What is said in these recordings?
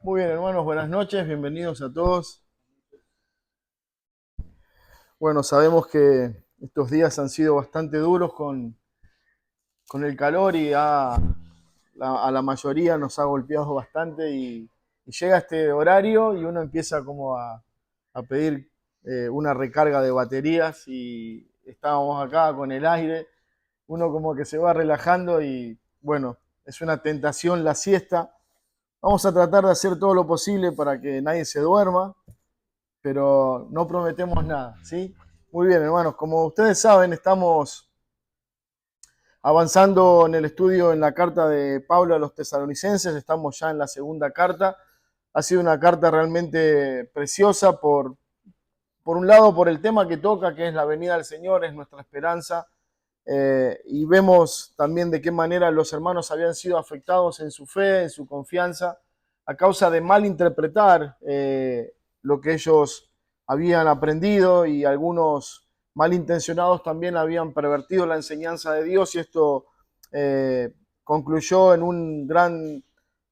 Muy bien, hermanos, buenas noches, bienvenidos a todos. Bueno, sabemos que estos días han sido bastante duros con el calor y a la mayoría nos ha golpeado bastante y llega este horario y uno empieza como a pedir una recarga de baterías y estábamos acá con el aire, uno como que se va relajando y bueno, es una tentación la siesta. Vamos a tratar de hacer todo lo posible para que nadie se duerma, pero no prometemos nada, ¿sí? Muy bien, hermanos, como ustedes saben, estamos avanzando en el estudio en la carta de Pablo a los tesalonicenses, estamos ya en la segunda carta. Ha sido una carta realmente preciosa por un lado, por el tema que toca, que es la venida del Señor, es nuestra esperanza, y vemos también de qué manera los hermanos habían sido afectados en su fe, en su confianza, a causa de malinterpretar lo que ellos habían aprendido y algunos malintencionados también habían pervertido la enseñanza de Dios y esto concluyó en un gran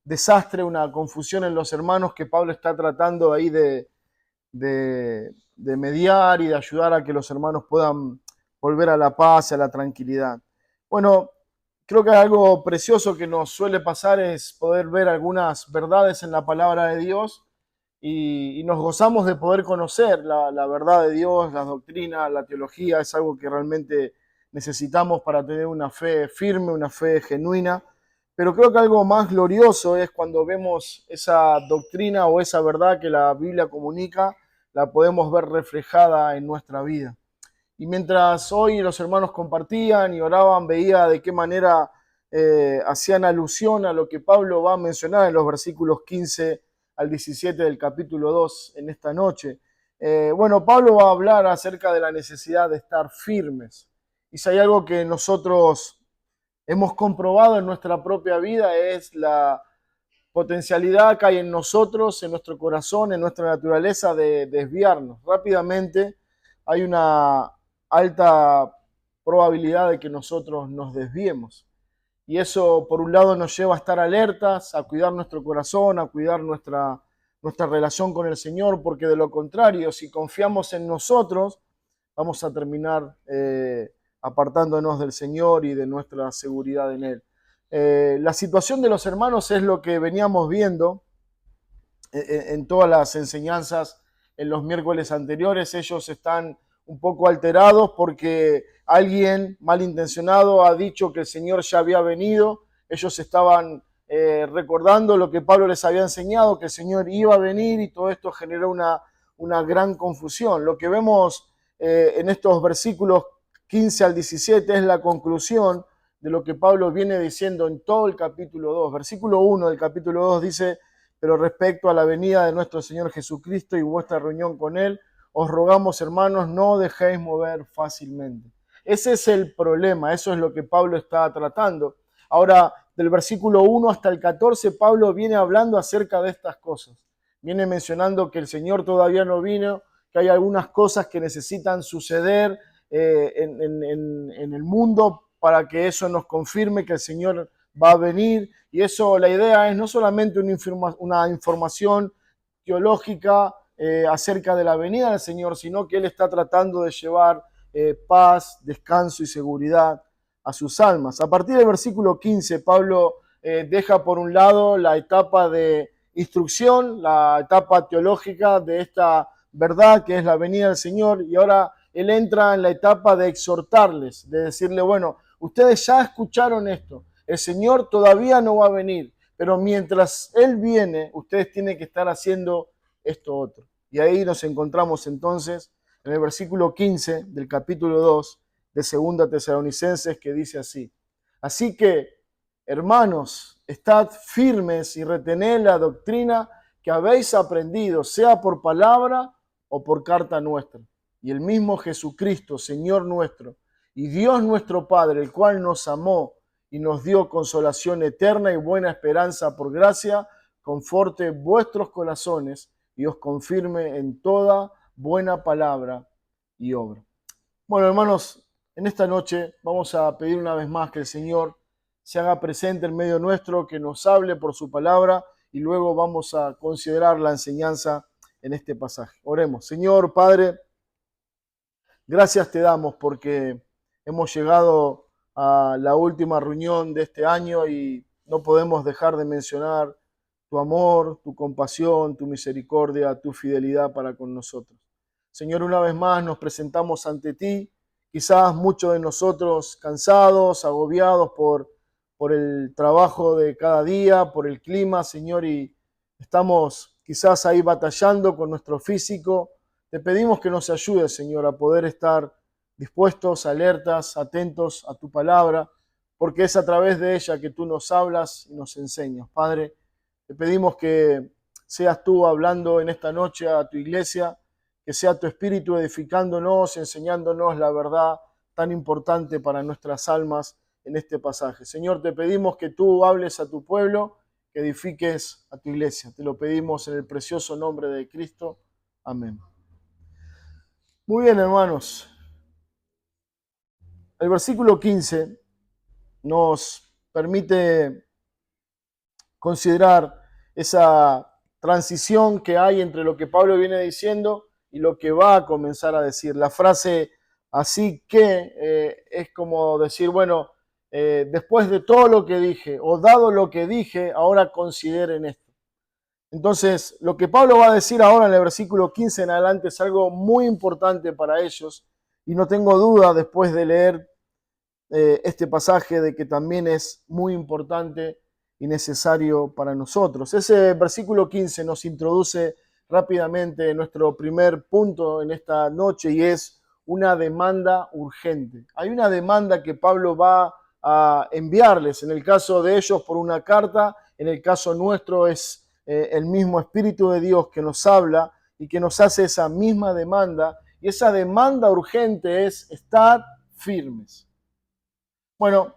desastre, una confusión en los hermanos que Pablo está tratando ahí de mediar y de ayudar a que los hermanos puedan volver a la paz y a la tranquilidad. Bueno, creo que algo precioso que nos suele pasar es poder ver algunas verdades en la palabra de Dios y nos gozamos de poder conocer la verdad de Dios, las doctrinas, la teología, es algo que realmente necesitamos para tener una fe firme, una fe genuina. Pero creo que algo más glorioso es cuando vemos esa doctrina o esa verdad que la Biblia comunica, la podemos ver reflejada en nuestra vida. Y mientras hoy los hermanos compartían y oraban, veía de qué manera hacían alusión a lo que Pablo va a mencionar en los versículos 15 al 17 del capítulo 2 en esta noche. Bueno, Pablo va a hablar acerca de la necesidad de estar firmes. Y si hay algo que nosotros hemos comprobado en nuestra propia vida es la potencialidad que hay en nosotros, en nuestro corazón, en nuestra naturaleza de desviarnos. Rápidamente hay una alta probabilidad de que nosotros nos desviemos. Y eso, por un lado, nos lleva a estar alertas, a cuidar nuestro corazón, a cuidar nuestra relación con el Señor, porque de lo contrario, si confiamos en nosotros, vamos a terminar apartándonos del Señor y de nuestra seguridad en Él. La situación de los hermanos es lo que veníamos viendo en todas las enseñanzas en los miércoles anteriores. Ellos están un poco alterados porque alguien malintencionado ha dicho que el Señor ya había venido. Ellos estaban recordando lo que Pablo les había enseñado, que el Señor iba a venir y todo esto generó una gran confusión. Lo que vemos en estos versículos 15 al 17 es la conclusión de lo que Pablo viene diciendo en todo el capítulo 2. Versículo 1 del capítulo 2 dice: pero respecto a la venida de nuestro Señor Jesucristo y vuestra reunión con Él, os rogamos, hermanos, no dejéis mover fácilmente. Ese es el problema, eso es lo que Pablo está tratando. Ahora, del versículo 1 hasta el 14, Pablo viene hablando acerca de estas cosas. Viene mencionando que el Señor todavía no vino, que hay algunas cosas que necesitan suceder en el mundo para que eso nos confirme que el Señor va a venir. Y eso, la idea es no solamente una información teológica acerca de la venida del Señor, sino que Él está tratando de llevar paz, descanso y seguridad a sus almas. A partir del versículo 15, Pablo deja por un lado la etapa de instrucción, la etapa teológica de esta verdad que es la venida del Señor, y ahora él entra en la etapa de exhortarles, de decirle, bueno, ustedes ya escucharon esto, el Señor todavía no va a venir, pero mientras Él viene, ustedes tienen que estar haciendo esto otro. Y ahí nos encontramos entonces en el versículo 15 del capítulo 2 de Segunda Tesalonicenses, que dice así: así que, hermanos, estad firmes y retened la doctrina que habéis aprendido, sea por palabra o por carta nuestra. Y el mismo Jesucristo, Señor nuestro, y Dios nuestro Padre, el cual nos amó y nos dio consolación eterna y buena esperanza por gracia, conforte vuestros corazones y os confirme en toda buena palabra y obra. Bueno, hermanos, en esta noche vamos a pedir una vez más que el Señor se haga presente en medio nuestro, que nos hable por su palabra y luego vamos a considerar la enseñanza en este pasaje. Oremos. Señor Padre, gracias te damos porque hemos llegado a la última reunión de este año y no podemos dejar de mencionar tu amor, tu compasión, tu misericordia, tu fidelidad para con nosotros. Señor, una vez más nos presentamos ante ti, quizás muchos de nosotros cansados, agobiados por el trabajo de cada día, por el clima, Señor, y estamos quizás ahí batallando con nuestro físico. Te pedimos que nos ayudes, Señor, a poder estar dispuestos, alertas, atentos a tu palabra, porque es a través de ella que tú nos hablas y nos enseñas. Padre, te pedimos que seas tú hablando en esta noche a tu iglesia, que sea tu espíritu edificándonos, enseñándonos la verdad tan importante para nuestras almas en este pasaje. Señor, te pedimos que tú hables a tu pueblo, que edifiques a tu iglesia. Te lo pedimos en el precioso nombre de Cristo. Amén. Muy bien, hermanos. El versículo 15 nos permite considerar esa transición que hay entre lo que Pablo viene diciendo y lo que va a comenzar a decir. La frase así que es como decir, bueno, después de todo lo que dije o dado lo que dije, ahora consideren esto. Entonces, lo que Pablo va a decir ahora en el versículo 15 en adelante es algo muy importante para ellos y no tengo duda después de leer este pasaje de que también es muy importante y necesario para nosotros. Ese versículo 15 nos introduce rápidamente en nuestro primer punto en esta noche y es una demanda urgente. Hay una demanda que Pablo va a enviarles, en el caso de ellos por una carta, en el caso nuestro es el mismo Espíritu de Dios que nos habla y que nos hace esa misma demanda, y esa demanda urgente es estar firmes. Bueno,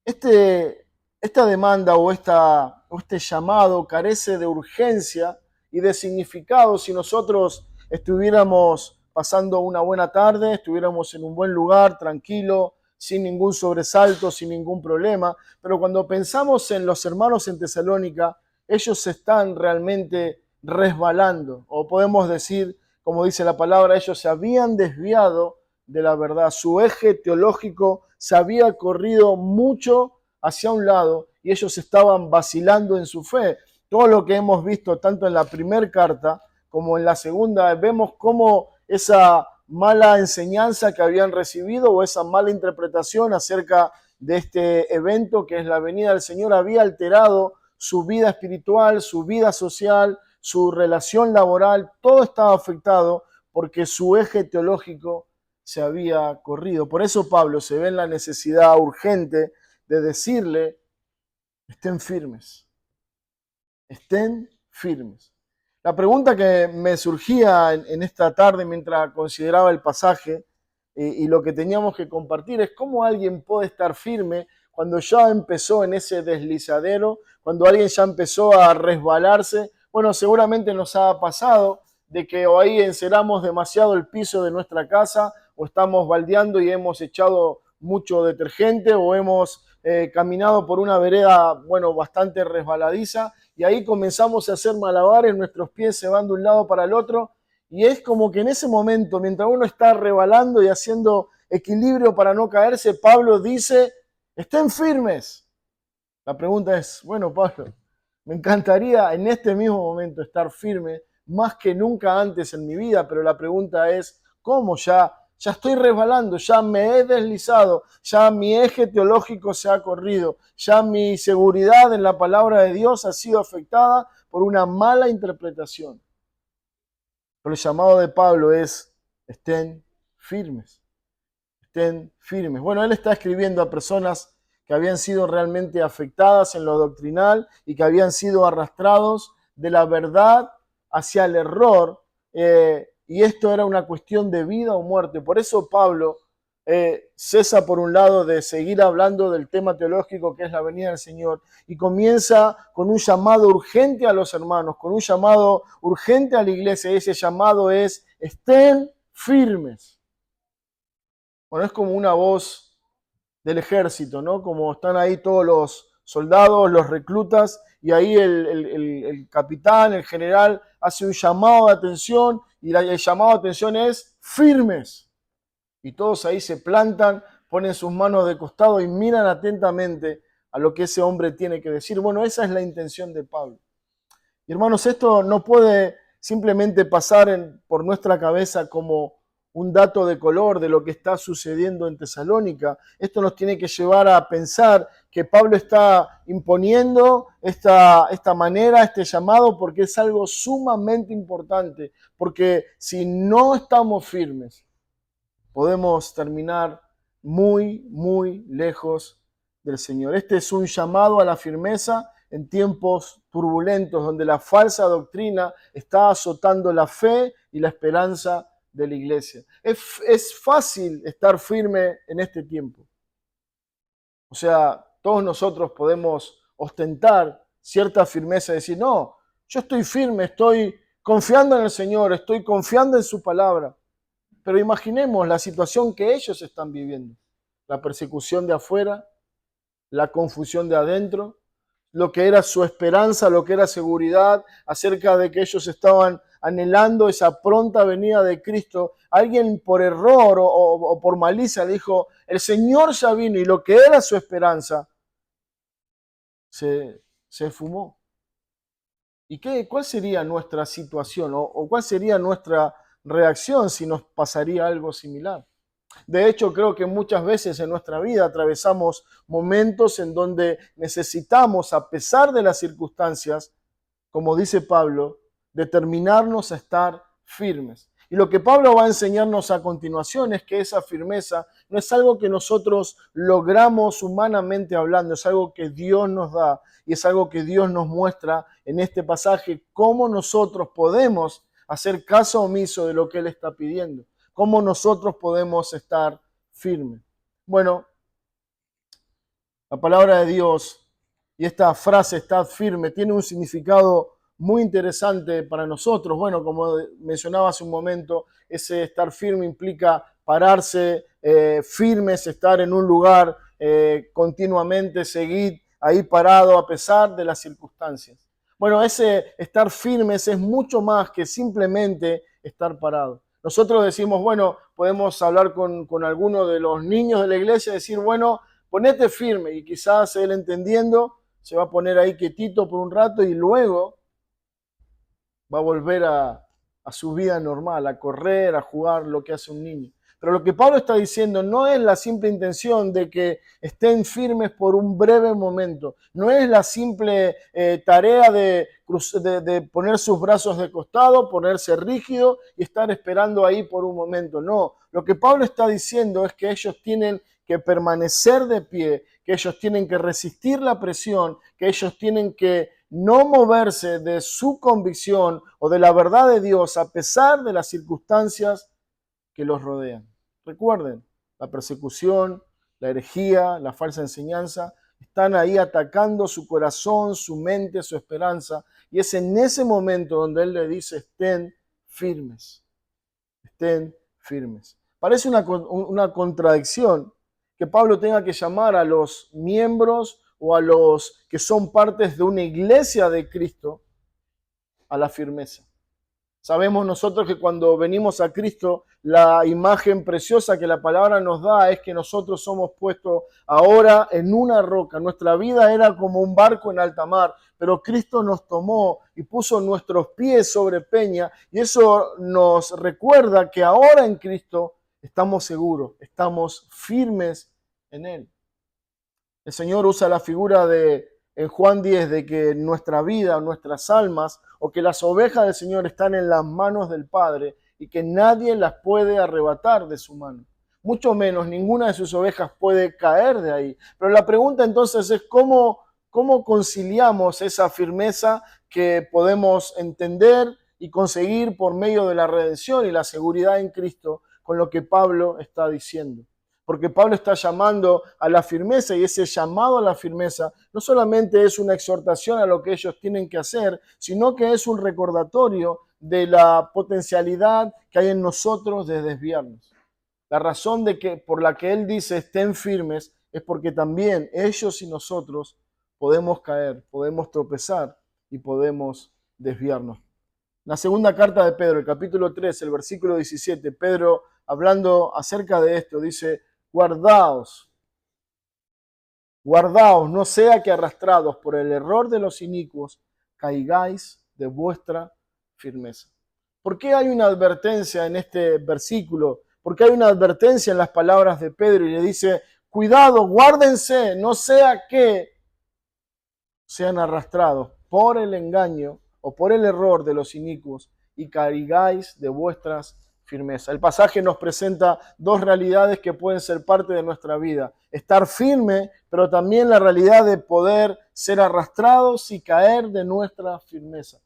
esta demanda o este llamado carece de urgencia y de significado si nosotros estuviéramos pasando una buena tarde, estuviéramos en un buen lugar, tranquilo, sin ningún sobresalto, sin ningún problema. Pero cuando pensamos en los hermanos en Tesalónica, ellos se están realmente resbalando, o podemos decir, como dice la palabra, ellos se habían desviado de la verdad. Su eje teológico se había corrido mucho hacia un lado y ellos estaban vacilando en su fe. Todo lo que hemos visto tanto en la primera carta como en la segunda, vemos cómo esa mala enseñanza que habían recibido o esa mala interpretación acerca de este evento que es la venida del Señor había alterado su vida espiritual, su vida social, su relación laboral. Todo estaba afectado porque su eje teológico se había corrido. Por eso Pablo se ve en la necesidad urgente de decirle, estén firmes, estén firmes. La pregunta que me surgía en esta tarde mientras consideraba el pasaje y lo que teníamos que compartir es cómo alguien puede estar firme cuando ya empezó en ese deslizadero, cuando alguien ya empezó a resbalarse. Bueno, seguramente nos ha pasado de que o ahí enceramos demasiado el piso de nuestra casa o estamos baldeando y hemos echado mucho detergente o hemos caminado por una vereda, bueno, bastante resbaladiza y ahí comenzamos a hacer malabares, nuestros pies se van de un lado para el otro y es como que en ese momento, mientras uno está rebalando y haciendo equilibrio para no caerse, Pablo dice, estén firmes. La pregunta es, bueno, Pablo, me encantaría en este mismo momento estar firme, más que nunca antes en mi vida, pero la pregunta es, ¿cómo? Ya estoy resbalando, ya me he deslizado, ya mi eje teológico se ha corrido, ya mi seguridad en la palabra de Dios ha sido afectada por una mala interpretación. Pero el llamado de Pablo es, estén firmes, estén firmes. Bueno, él está escribiendo a personas que habían sido realmente afectadas en lo doctrinal y que habían sido arrastrados de la verdad hacia el error, y esto era una cuestión de vida o muerte. Por eso Pablo cesa por un lado de seguir hablando del tema teológico que es la venida del Señor y comienza con un llamado urgente a los hermanos, con un llamado urgente a la iglesia, y ese llamado es, estén firmes. Bueno, es como una voz del ejército, ¿no? Como están ahí todos los soldados, los reclutas, y ahí el capitán, el general, hace un llamado de atención, y el llamado de atención es firmes. Y todos ahí se plantan, ponen sus manos de costado y miran atentamente a lo que ese hombre tiene que decir. Bueno, esa es la intención de Pablo. Y hermanos, esto no puede simplemente pasar por nuestra cabeza como un dato de color de lo que está sucediendo en Tesalónica. Esto nos tiene que llevar a pensar que Pablo está imponiendo esta manera, este llamado, porque es algo sumamente importante. Porque si no estamos firmes, podemos terminar muy, muy lejos del Señor. Este es un llamado a la firmeza en tiempos turbulentos, donde la falsa doctrina está azotando la fe y la esperanza de la iglesia. Es fácil estar firme en este tiempo. O sea, todos nosotros podemos ostentar cierta firmeza y decir, no, yo estoy firme, estoy confiando en el Señor, estoy confiando en su palabra. Pero imaginemos la situación que ellos están viviendo. La persecución de afuera, la confusión de adentro, lo que era su esperanza, lo que era seguridad, acerca de que ellos estaban anhelando esa pronta venida de Cristo. Alguien por error o por malicia le dijo, el Señor ya vino, y lo que era su esperanza se esfumó. ¿Y cuál sería nuestra situación o cuál sería nuestra reacción si nos pasaría algo similar? De hecho, creo que muchas veces en nuestra vida atravesamos momentos en donde necesitamos, a pesar de las circunstancias, como dice Pablo, determinarnos a estar firmes. Y lo que Pablo va a enseñarnos a continuación es que esa firmeza no es algo que nosotros logramos humanamente hablando, es algo que Dios nos da y es algo que Dios nos muestra en este pasaje, cómo nosotros podemos hacer caso omiso de lo que Él está pidiendo, cómo nosotros podemos estar firmes. Bueno, la palabra de Dios y esta frase, "estad firme", tiene un significado muy interesante para nosotros. Bueno, como mencionaba hace un momento, ese estar firme implica pararse firmes, estar en un lugar continuamente, seguir ahí parado a pesar de las circunstancias. Bueno, ese estar firmes es mucho más que simplemente estar parado. Nosotros decimos, bueno, podemos hablar con alguno de los niños de la iglesia y decir, bueno, ponete firme, y quizás él, entendiendo, se va a poner ahí quietito por un rato y luego va a volver a su vida normal, a correr, a jugar, lo que hace un niño. Pero lo que Pablo está diciendo no es la simple intención de que estén firmes por un breve momento. No es la simple tarea de poner sus brazos de costado, ponerse rígido y estar esperando ahí por un momento. No, lo que Pablo está diciendo es que ellos tienen que permanecer de pie, que ellos tienen que resistir la presión, que ellos tienen que no moverse de su convicción o de la verdad de Dios a pesar de las circunstancias que los rodean. Recuerden, la persecución, la herejía, la falsa enseñanza están ahí atacando su corazón, su mente, su esperanza, y es en ese momento donde Él le dice, estén firmes, estén firmes. Parece una contradicción que Pablo tenga que llamar a los miembros o a los que son partes de una iglesia de Cristo a la firmeza. Sabemos nosotros que cuando venimos a Cristo, la imagen preciosa que la palabra nos da es que nosotros somos puestos ahora en una roca. Nuestra vida era como un barco en alta mar, pero Cristo nos tomó y puso nuestros pies sobre peña, y eso nos recuerda que ahora en Cristo estamos seguros, estamos firmes en Él. El Señor usa la figura en Juan 10, de que nuestra vida, nuestras almas, o que las ovejas del Señor están en las manos del Padre y que nadie las puede arrebatar de su mano. Mucho menos ninguna de sus ovejas puede caer de ahí. Pero la pregunta entonces es cómo conciliamos esa firmeza que podemos entender y conseguir por medio de la redención y la seguridad en Cristo con lo que Pablo está diciendo. Porque Pablo está llamando a la firmeza, y ese llamado a la firmeza no solamente es una exhortación a lo que ellos tienen que hacer, sino que es un recordatorio de la potencialidad que hay en nosotros de desviarnos. La razón por la que él dice estén firmes es porque también ellos y nosotros podemos caer, podemos tropezar y podemos desviarnos. La segunda carta de Pedro, el capítulo 3, el versículo 17, Pedro, hablando acerca de esto, dice: guardaos, no sea que arrastrados por el error de los inicuos, caigáis de vuestra firmeza. ¿Por qué hay una advertencia en este versículo? ¿Por qué hay una advertencia en las palabras de Pedro? Y le dice: cuidado, guárdense, no sea que sean arrastrados por el engaño o por el error de los inicuos y caigáis de vuestras firmezas. El pasaje nos presenta dos realidades que pueden ser parte de nuestra vida: estar firme, pero también la realidad de poder ser arrastrados y caer de nuestra firmeza.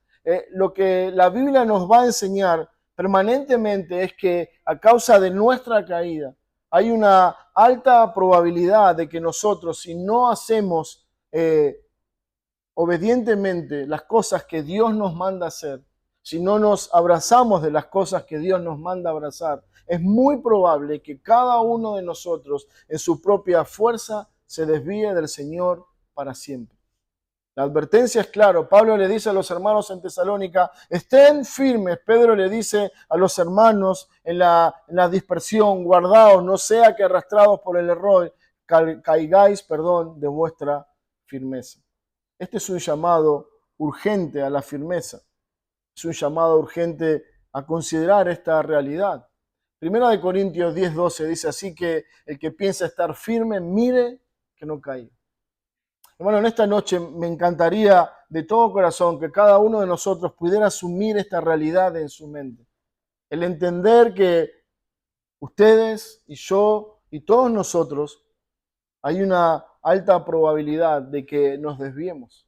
Lo que la Biblia nos va a enseñar permanentemente es que a causa de nuestra caída hay una alta probabilidad de que nosotros, si no hacemos obedientemente las cosas que Dios nos manda hacer, si no nos abrazamos de las cosas que Dios nos manda abrazar, es muy probable que cada uno de nosotros en su propia fuerza se desvíe del Señor para siempre. La advertencia es clara. Pablo le dice a los hermanos en Tesalónica: estén firmes. Pedro le dice a los hermanos en la dispersión: guardaos, no sea que arrastrados por el error caigáis, de vuestra firmeza. Este es un llamado urgente a la firmeza. Es un llamado urgente a considerar esta realidad. Primera de Corintios 10:12 dice: así que el que piensa estar firme, mire que no caiga. Hermano, en esta noche me encantaría de todo corazón que cada uno de nosotros pudiera asumir esta realidad en su mente. El entender que ustedes y yo y todos nosotros hay una alta probabilidad de que nos desviemos.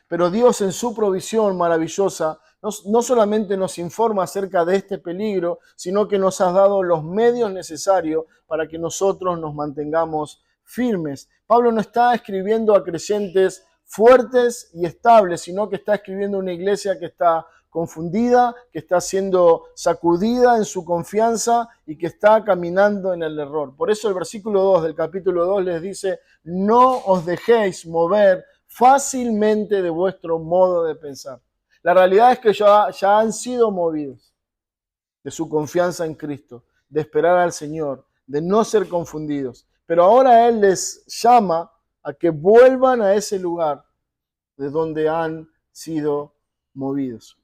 Pero Dios, en su provisión maravillosa, no solamente nos informa acerca de este peligro, sino que nos ha dado los medios necesarios para que nosotros nos mantengamos firmes. Pablo no está escribiendo a creyentes fuertes y estables, sino que está escribiendo a una iglesia que está confundida, que está siendo sacudida en su confianza y que está caminando en el error. Por eso el versículo 2 del capítulo 2 les dice: no os dejéis mover fácilmente de vuestro modo de pensar. La realidad es que ya han sido movidos de su confianza en Cristo, de esperar al Señor, de no ser confundidos. Pero ahora Él les llama a que vuelvan a ese lugar de donde han sido movidos.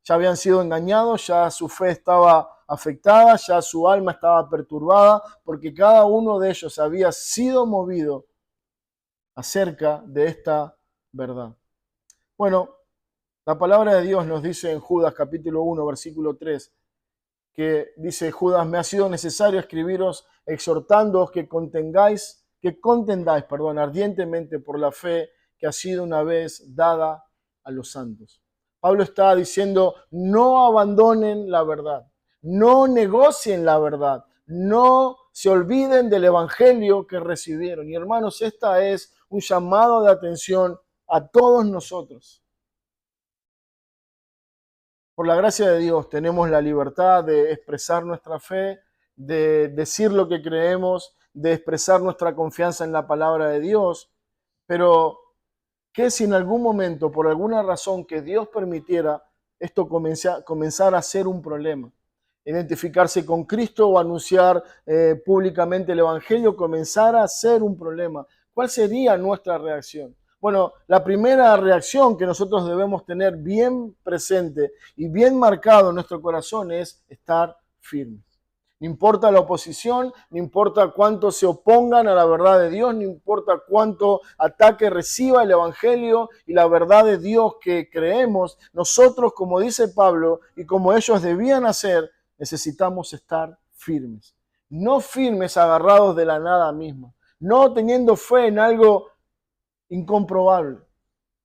Ya habían sido engañados, ya su fe estaba afectada, ya su alma estaba perturbada, porque cada uno de ellos había sido movido acerca de esta verdad. Bueno, la palabra de Dios nos dice en Judas capítulo 1, versículo 3, que dice Judas: me ha sido necesario escribiros exhortándoos que contendáis, ardientemente por la fe que ha sido una vez dada a los santos. Pablo está diciendo: no abandonen la verdad, no negocien la verdad, no se olviden del evangelio que recibieron. Y hermanos, esta es un llamado de atención a todos nosotros. Por la gracia de Dios tenemos la libertad de expresar nuestra fe, de decir lo que creemos, de expresar nuestra confianza en la palabra de Dios, pero ¿qué si en algún momento, por alguna razón que Dios permitiera, esto comenzara a ser un problema? Identificarse con Cristo o anunciar públicamente el Evangelio comenzara a ser un problema. ¿Cuál sería nuestra reacción? Bueno, la primera reacción que nosotros debemos tener bien presente y bien marcado en nuestro corazón es estar firmes. No importa la oposición, no importa cuánto se opongan a la verdad de Dios, no importa cuánto ataque reciba el Evangelio y la verdad de Dios que creemos, nosotros, como dice Pablo, y como ellos debían hacer, necesitamos estar firmes. No firmes agarrados de la nada misma, no teniendo fe en algo incomprobable.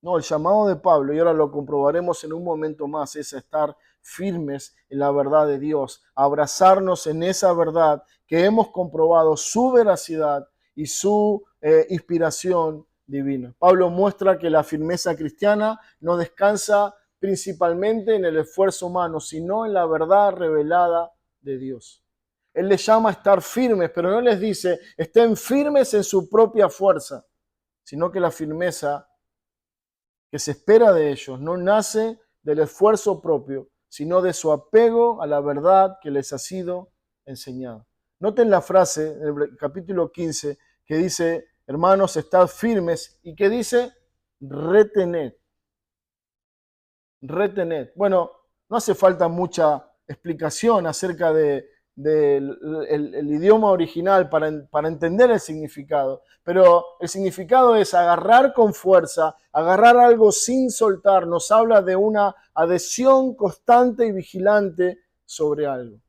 No, el llamado de Pablo, y ahora lo comprobaremos en un momento más, es estar firmes en la verdad de Dios, abrazarnos en esa verdad que hemos comprobado su veracidad y su inspiración divina. Pablo muestra que la firmeza cristiana no descansa principalmente en el esfuerzo humano, sino en la verdad revelada de Dios. Él les llama a estar firmes, pero no les dice estén firmes en su propia fuerza, sino que la firmeza que se espera de ellos no nace del esfuerzo propio, sino de su apego a la verdad que les ha sido enseñada. Noten la frase en el capítulo 15 que dice, hermanos, estad firmes, y que dice, retened. Retened. Bueno, no hace falta mucha explicación acerca del el idioma original para entender el significado, pero el significado es agarrar con fuerza, agarrar algo sin soltar, nos habla de una adhesión constante y vigilante sobre algo.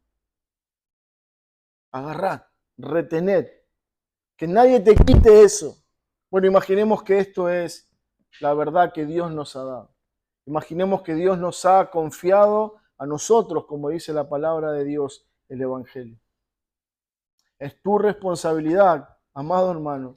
Agarrar, retened, que nadie te quite eso. Bueno, imaginemos que esto es la verdad que Dios nos ha dado. Imaginemos que Dios nos ha confiado a nosotros, como dice la palabra de Dios, el Evangelio. Es tu responsabilidad, amado hermano,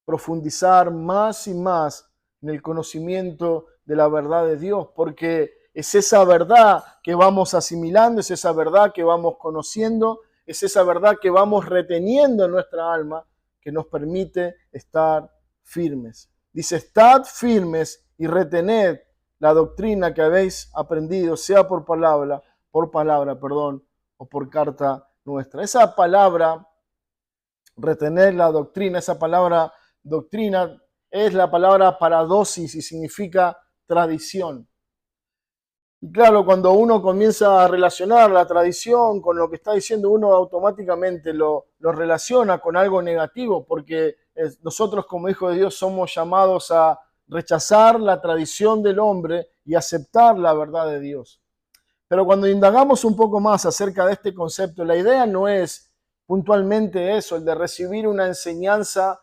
profundizar más y más en el conocimiento de la verdad de Dios, porque es esa verdad que vamos asimilando, es esa verdad que vamos conociendo, es esa verdad que vamos reteniendo en nuestra alma, que nos permite estar firmes. Dice, estad firmes y retened la doctrina que habéis aprendido, sea por palabra, o por carta nuestra. Esa palabra, retener la doctrina, esa palabra doctrina es la palabra paradosis y significa tradición. Y claro, cuando uno comienza a relacionar la tradición con lo que está diciendo, uno automáticamente lo relaciona con algo negativo, porque nosotros como hijos de Dios somos llamados a rechazar la tradición del hombre y aceptar la verdad de Dios. Pero cuando indagamos un poco más acerca de este concepto, la idea no es puntualmente eso, el de recibir una enseñanza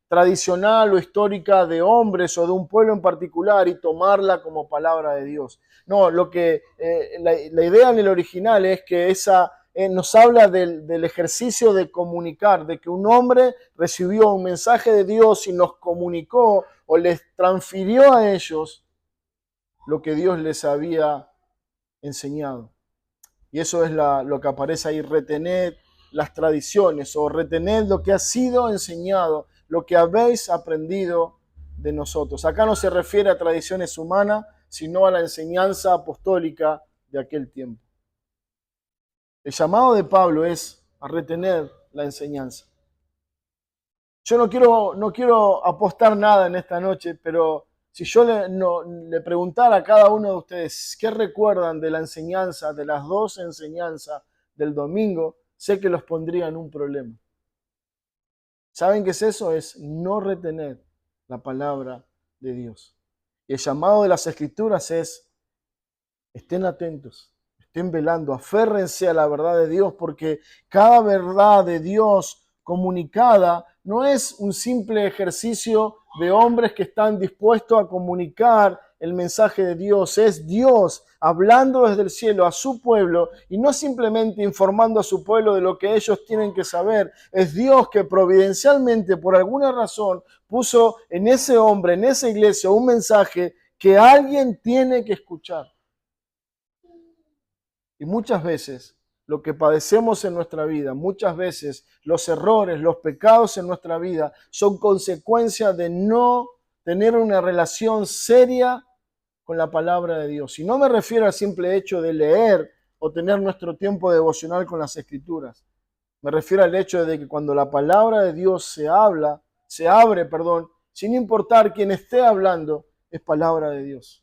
tradicional o histórica de hombres o de un pueblo en particular y tomarla como palabra de Dios. No, la idea en el original es que nos habla del ejercicio de comunicar, de que un hombre recibió un mensaje de Dios y nos comunicó o les transfirió a ellos lo que Dios les había enseñado. Y eso es lo que aparece ahí, retened las tradiciones o retened lo que ha sido enseñado, lo que habéis aprendido de nosotros. Acá no se refiere a tradiciones humanas, sino a la enseñanza apostólica de aquel tiempo. El llamado de Pablo es a retener la enseñanza. Yo no quiero apostar nada en esta noche, pero si yo le preguntara a cada uno de ustedes qué recuerdan de la enseñanza, de las dos enseñanzas del domingo, sé que los pondría en un problema. ¿Saben qué es eso? Es no retener la palabra de Dios. Y el llamado de las Escrituras es, estén atentos, estén velando, aférrense a la verdad de Dios, porque cada verdad de Dios comunicada no es un simple ejercicio de hombres que están dispuestos a comunicar el mensaje de Dios. Es Dios hablando desde el cielo a su pueblo y no simplemente informando a su pueblo de lo que ellos tienen que saber. Es Dios que providencialmente, por alguna razón, puso en ese hombre, en esa iglesia, un mensaje que alguien tiene que escuchar. Y muchas veces lo que padecemos en nuestra vida, muchas veces los errores, los pecados en nuestra vida son consecuencia de no tener una relación seria con la palabra de Dios. Y no me refiero al simple hecho de leer o tener nuestro tiempo devocional con las Escrituras. Me refiero al hecho de que cuando la palabra de Dios se abre, sin importar quién esté hablando, es palabra de Dios.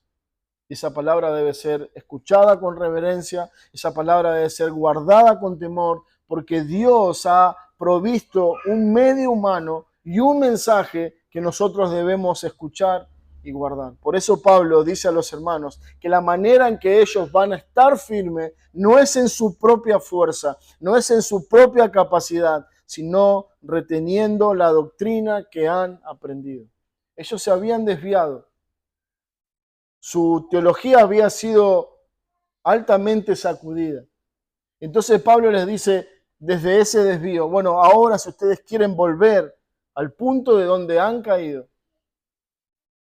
Y esa palabra debe ser escuchada con reverencia, esa palabra debe ser guardada con temor, porque Dios ha provisto un medio humano y un mensaje que nosotros debemos escuchar y guardar. Por eso Pablo dice a los hermanos que la manera en que ellos van a estar firmes no es en su propia fuerza, no es en su propia capacidad, sino reteniendo la doctrina que han aprendido. Ellos se habían desviado. Su teología había sido altamente sacudida. Entonces Pablo les dice, desde ese desvío, bueno, ahora si ustedes quieren volver al punto de donde han caído,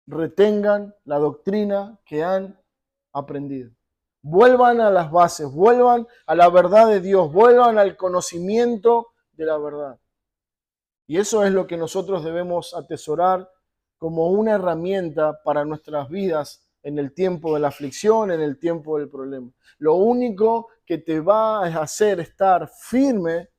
retengan la doctrina que han aprendido. Vuelvan a las bases, vuelvan a la verdad de Dios, vuelvan al conocimiento de la verdad. Y eso es lo que nosotros debemos atesorar como una herramienta para nuestras vidas en el tiempo de la aflicción, en el tiempo del problema. Lo único que te va a hacer estar firme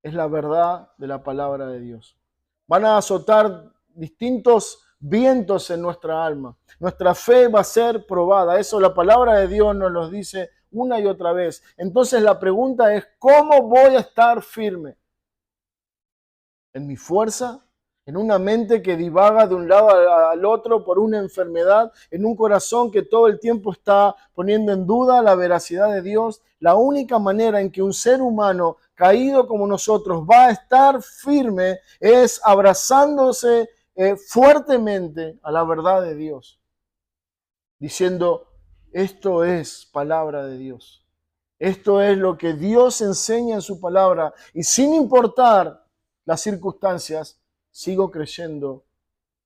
es la verdad de la palabra de Dios. Van a azotar distintos vientos en nuestra alma. Nuestra fe va a ser probada. Eso la palabra de Dios nos lo dice una y otra vez. Entonces la pregunta es, ¿cómo voy a estar firme? ¿En mi fuerza? ¿En una mente que divaga de un lado al otro por una enfermedad? ¿En un corazón que todo el tiempo está poniendo en duda la veracidad de Dios? La única manera en que un ser humano caído como nosotros va a estar firme es abrazándose fuertemente a la verdad de Dios, diciendo, esto es palabra de Dios. Esto es lo que Dios enseña en su palabra y sin importar las circunstancias, sigo creyendo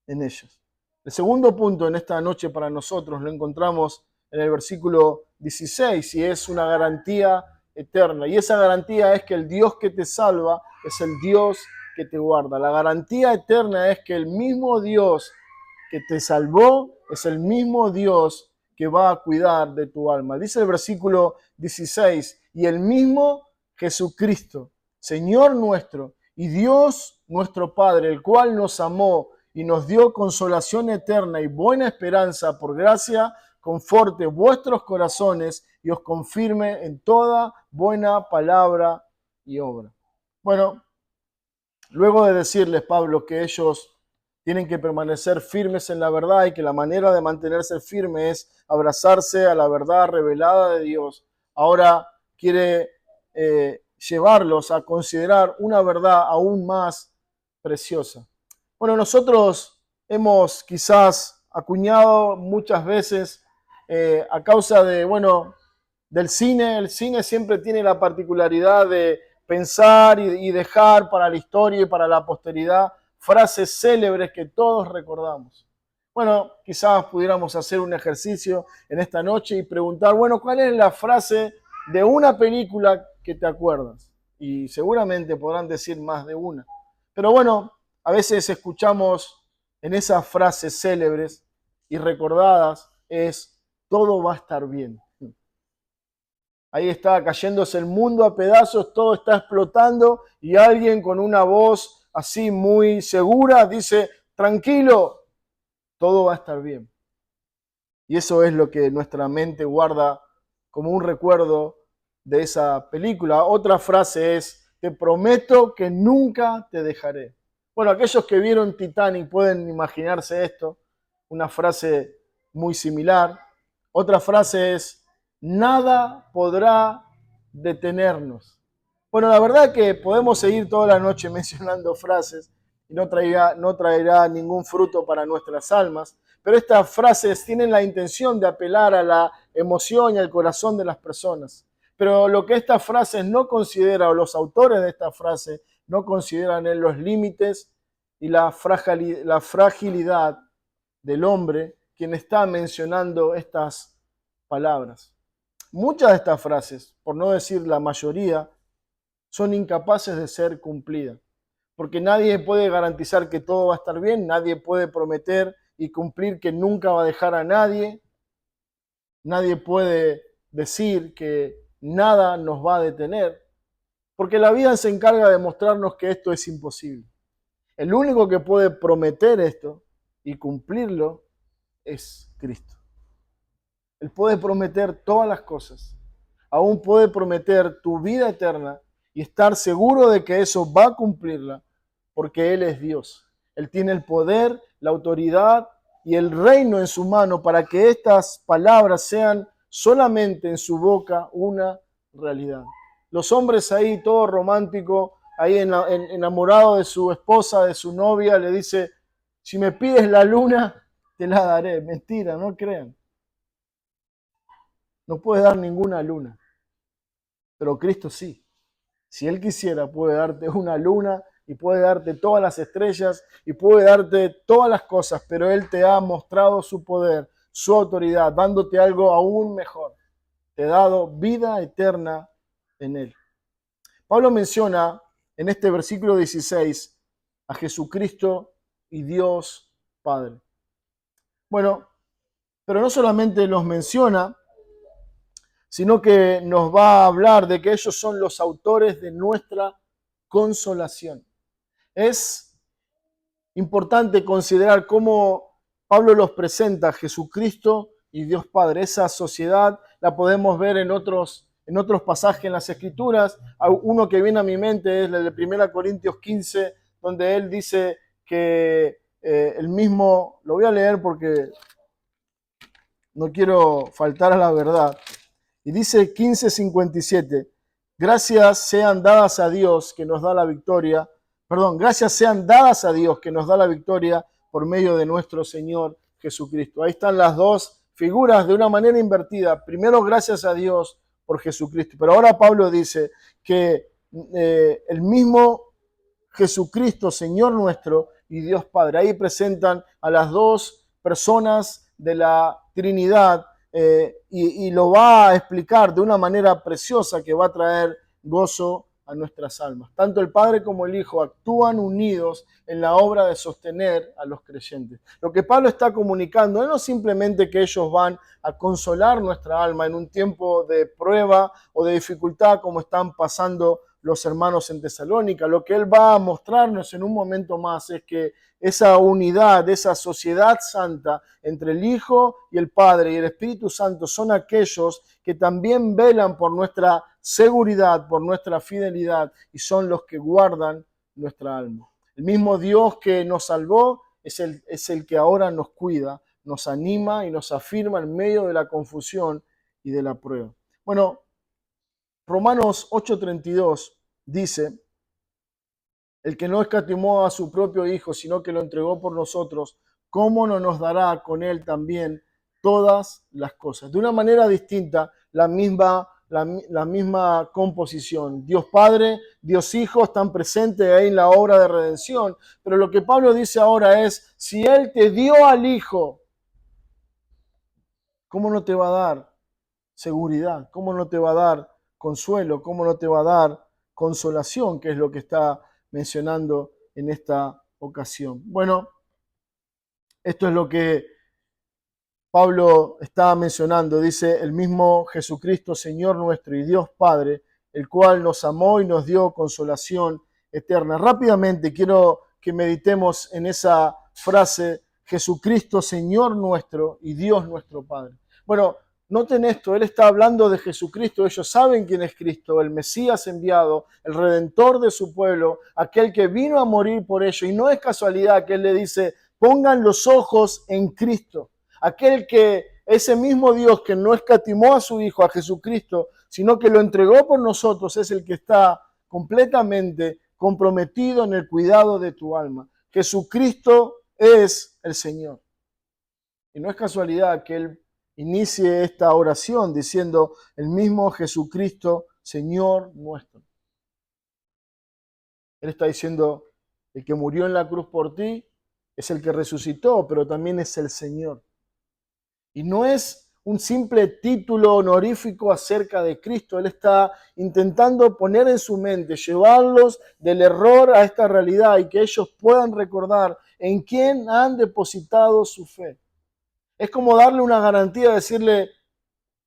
en ellas. El segundo punto en esta noche para nosotros lo encontramos en el versículo 16 y es una garantía eterna. Y esa garantía es que el Dios que te salva es el Dios que te guarda. La garantía eterna es que el mismo Dios que te salvó es el mismo Dios que va a cuidar de tu alma. Dice el versículo 16, y el mismo Jesucristo, Señor nuestro y Dios nuestro Padre, el cual nos amó y nos dio consolación eterna y buena esperanza por gracia, conforte vuestros corazones y os confirme en toda buena palabra y obra. Bueno, luego de decirles, Pablo, que ellos tienen que permanecer firmes en la verdad y que la manera de mantenerse firme es abrazarse a la verdad revelada de Dios, ahora quiere llevarlos a considerar una verdad aún más preciosa. Bueno, nosotros hemos quizás acuñado muchas veces a causa de, del cine. El cine siempre tiene la particularidad de pensar y dejar para la historia y para la posteridad frases célebres que todos recordamos. Bueno, quizás pudiéramos hacer un ejercicio en esta noche y preguntar, bueno, ¿cuál es la frase de una película que te acuerdas? Y seguramente podrán decir más de una. Pero bueno, a veces escuchamos en esas frases célebres y recordadas es, todo va a estar bien. Ahí está cayéndose el mundo a pedazos, todo está explotando y alguien con una voz así muy segura dice, tranquilo, todo va a estar bien. Y eso es lo que nuestra mente guarda como un recuerdo de esa película. Otra frase es, te prometo que nunca te dejaré. Bueno, aquellos que vieron Titanic pueden imaginarse esto, una frase muy similar. Otra frase es, nada podrá detenernos. Bueno, la verdad que podemos seguir toda la noche mencionando frases y no traerá ningún fruto para nuestras almas, pero estas frases tienen la intención de apelar a la emoción y al corazón de las personas. Pero lo que estas frases no consideran, o los autores de estas frases no consideran en los límites y la fragilidad del hombre quien está mencionando estas palabras. Muchas de estas frases, por no decir la mayoría, son incapaces de ser cumplidas, porque nadie puede garantizar que todo va a estar bien, nadie puede prometer y cumplir que nunca va a dejar a nadie, nadie puede decir que nada nos va a detener, porque la vida se encarga de mostrarnos que esto es imposible. El único que puede prometer esto y cumplirlo es Cristo. Él puede prometer todas las cosas. Aún puede prometer tu vida eterna y estar seguro de que eso va a cumplirla porque Él es Dios. Él tiene el poder, la autoridad y el reino en su mano para que estas palabras sean solamente en su boca una realidad. Los hombres ahí, todo romántico, ahí enamorado de su esposa, de su novia, le dice, si me pides la luna, te la daré. Mentira, no crean. No puede dar ninguna luna, pero Cristo sí. Si Él quisiera, puede darte una luna y puede darte todas las estrellas y puede darte todas las cosas, pero Él te ha mostrado su poder, su autoridad, dándote algo aún mejor. Te ha dado vida eterna en Él. Pablo menciona en este versículo 16 a Jesucristo y Dios Padre. Bueno, pero no solamente los menciona, sino que nos va a hablar de que ellos son los autores de nuestra consolación. Es importante considerar cómo Pablo los presenta, Jesucristo y Dios Padre. Esa sociedad la podemos ver en otros pasajes en las Escrituras. Uno que viene a mi mente es el de 1 Corintios 15, donde él dice que el mismo, lo voy a leer porque no quiero faltar a la verdad, y dice 15:57, gracias sean dadas a Dios que nos da la victoria, gracias sean dadas a Dios que nos da la victoria por medio de nuestro Señor Jesucristo. Ahí están las dos figuras de una manera invertida. Primero, gracias a Dios por Jesucristo. Pero ahora Pablo dice que el mismo Jesucristo, Señor nuestro, y Dios Padre. Ahí presentan a las dos personas de la Trinidad y lo va a explicar de una manera preciosa que va a traer gozo a nuestras almas. Tanto el Padre como el Hijo actúan unidos en la obra de sostener a los creyentes. Lo que Pablo está comunicando no es simplemente que ellos van a consolar nuestra alma en un tiempo de prueba o de dificultad como están pasando los hermanos en Tesalónica. Lo que él va a mostrarnos en un momento más es que esa unidad, esa sociedad santa entre el Hijo y el Padre y el Espíritu Santo son aquellos que también velan por nuestra seguridad, por nuestra fidelidad y son los que guardan nuestra alma. El mismo Dios que nos salvó es el que ahora nos cuida, nos anima y nos afirma en medio de la confusión y de la prueba. Bueno, Romanos 8:32 dice, el que no escatimó a su propio Hijo, sino que lo entregó por nosotros, ¿cómo no nos dará con él también todas las cosas? De una manera distinta, la misma composición. Dios Padre, Dios Hijo están presentes ahí en la obra de redención, pero lo que Pablo dice ahora es, si Él te dio al Hijo, ¿cómo no te va a dar seguridad? ¿Cómo no te va a dar consuelo? ¿Cómo no te va a dar consolación? Que es lo que está mencionando en esta ocasión. Bueno, esto es lo que Pablo está mencionando. Dice, el mismo Jesucristo, Señor nuestro y Dios Padre, el cual nos amó y nos dio consolación eterna. Rápidamente quiero que meditemos en esa frase, Jesucristo, Señor nuestro y Dios nuestro Padre. Bueno, noten esto, él está hablando de Jesucristo, ellos saben quién es Cristo, el Mesías enviado, el Redentor de su pueblo, aquel que vino a morir por ellos. Y no es casualidad que él le dice, pongan los ojos en Cristo. Aquel que, ese mismo Dios que no escatimó a su Hijo, a Jesucristo, sino que lo entregó por nosotros, es el que está completamente comprometido en el cuidado de tu alma. Jesucristo es el Señor. Y no es casualidad que él inicie esta oración diciendo, el mismo Jesucristo, Señor nuestro. Él está diciendo, el que murió en la cruz por ti es el que resucitó, pero también es el Señor. Y no es un simple título honorífico acerca de Cristo. Él está intentando poner en su mente, llevarlos del error a esta realidad y que ellos puedan recordar en quién han depositado su fe. Es como darle una garantía, decirle,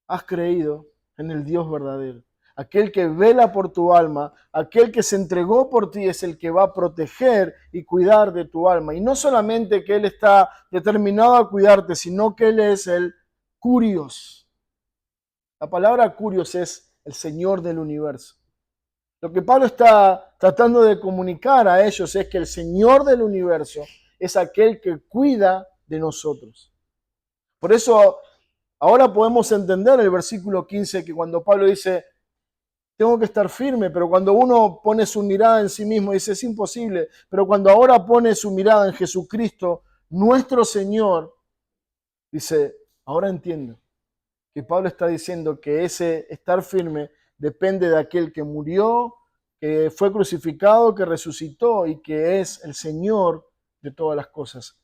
has creído en el Dios verdadero. Aquel que vela por tu alma, aquel que se entregó por ti es el que va a proteger y cuidar de tu alma. Y no solamente que Él está determinado a cuidarte, sino que Él es el Curios. La palabra Curios es el Señor del universo. Lo que Pablo está tratando de comunicar a ellos es que el Señor del universo es aquel que cuida de nosotros. Por eso ahora podemos entender el versículo 15 que cuando Pablo dice, tengo que estar firme, pero cuando uno pone su mirada en sí mismo, dice, es imposible, pero cuando ahora pone su mirada en Jesucristo, nuestro Señor, dice, ahora entiendo que Pablo está diciendo que ese estar firme depende de aquel que murió, que fue crucificado, que resucitó y que es el Señor de todas las cosas.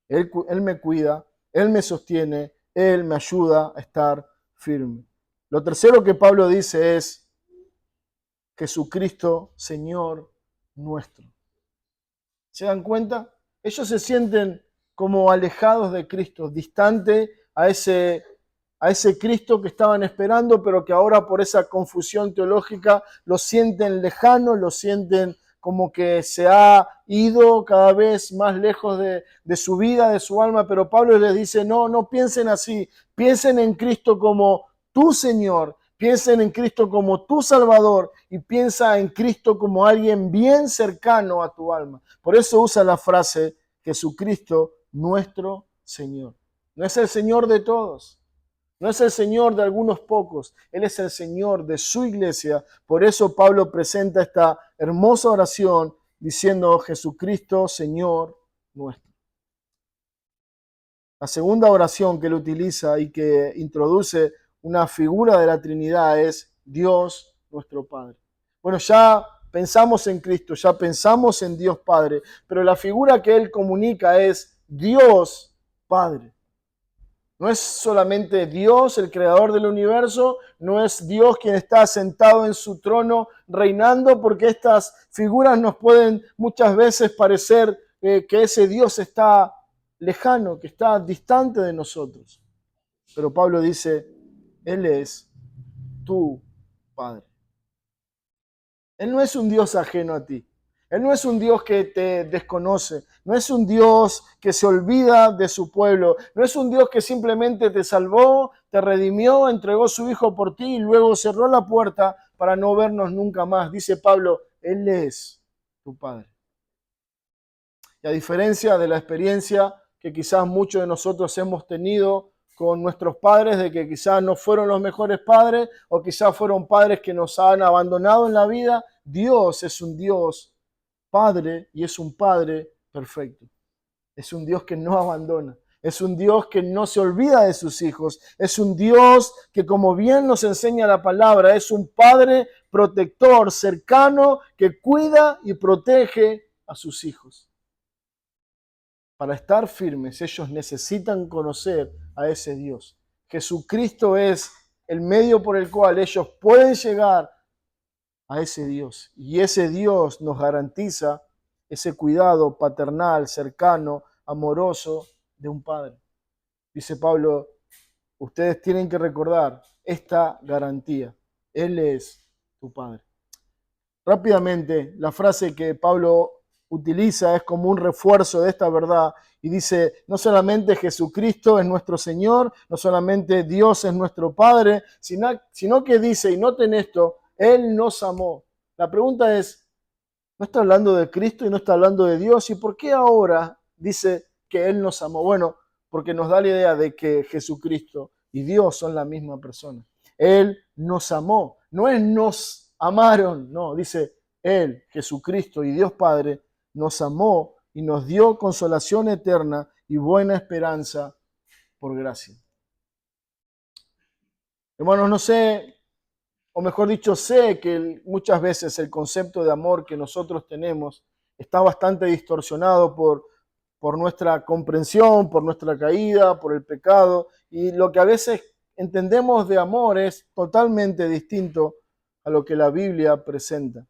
Él me cuida, Él me sostiene, Él me ayuda a estar firme. Lo tercero que Pablo dice es, Jesucristo, Señor nuestro. ¿Se dan cuenta? Ellos se sienten como alejados de Cristo, distante a ese Cristo que estaban esperando, pero que ahora por esa confusión teológica lo sienten lejano, lo sienten como que se ha ido cada vez más lejos de su vida, de su alma. Pero Pablo les dice, no, no piensen así, piensen en Cristo como tu Señor, piensen en Cristo como tu Salvador y piensa en Cristo como alguien bien cercano a tu alma. Por eso usa la frase Jesucristo, nuestro Señor. No es el Señor de todos, no es el Señor de algunos pocos, Él es el Señor de su iglesia. Por eso Pablo presenta esta hermosa oración diciendo Jesucristo, Señor nuestro. La segunda oración que él utiliza y que introduce una figura de la Trinidad es Dios nuestro Padre. Bueno, ya pensamos en Cristo, ya pensamos en Dios Padre, pero la figura que él comunica es Dios Padre. No es solamente Dios, el creador del universo, no es Dios quien está sentado en su trono reinando, porque estas figuras nos pueden muchas veces parecer que ese Dios está lejano, que está distante de nosotros. Pero Pablo dice, Él es tu Padre. Él no es un Dios ajeno a ti. Él no es un Dios que te desconoce, no es un Dios que se olvida de su pueblo, no es un Dios que simplemente te salvó, te redimió, entregó su Hijo por ti y luego cerró la puerta para no vernos nunca más. Dice Pablo, Él es tu Padre. Y a diferencia de la experiencia que quizás muchos de nosotros hemos tenido con nuestros padres, de que quizás no fueron los mejores padres o quizás fueron padres que nos han abandonado en la vida, Dios es un Dios Padre y es un Padre perfecto. Es un Dios que no abandona. Es un Dios que no se olvida de sus hijos. Es un Dios que, como bien nos enseña la palabra, es un Padre protector, cercano, que cuida y protege a sus hijos. Para estar firmes, ellos necesitan conocer a ese Dios. Jesucristo es el medio por el cual ellos pueden llegar a ese Dios. Y ese Dios nos garantiza ese cuidado paternal, cercano, amoroso de un padre. Dice Pablo, ustedes tienen que recordar esta garantía. Él es tu Padre. Rápidamente, la frase que Pablo utiliza es como un refuerzo de esta verdad y dice, no solamente Jesucristo es nuestro Señor, no solamente Dios es nuestro Padre, sino que dice, y noten esto, Él nos amó. La pregunta es, ¿no está hablando de Cristo y no está hablando de Dios? ¿Y por qué ahora dice que Él nos amó? Bueno, porque nos da la idea de que Jesucristo y Dios son la misma persona. Él nos amó, no es nos amaron, no, dice Él, Jesucristo y Dios Padre, nos amó y nos dio consolación eterna y buena esperanza por gracia. Hermanos, no sé, o mejor dicho, sé que muchas veces el concepto de amor que nosotros tenemos está bastante distorsionado por nuestra comprensión, por nuestra caída, por el pecado, y lo que a veces entendemos de amor es totalmente distinto a lo que la Biblia presenta.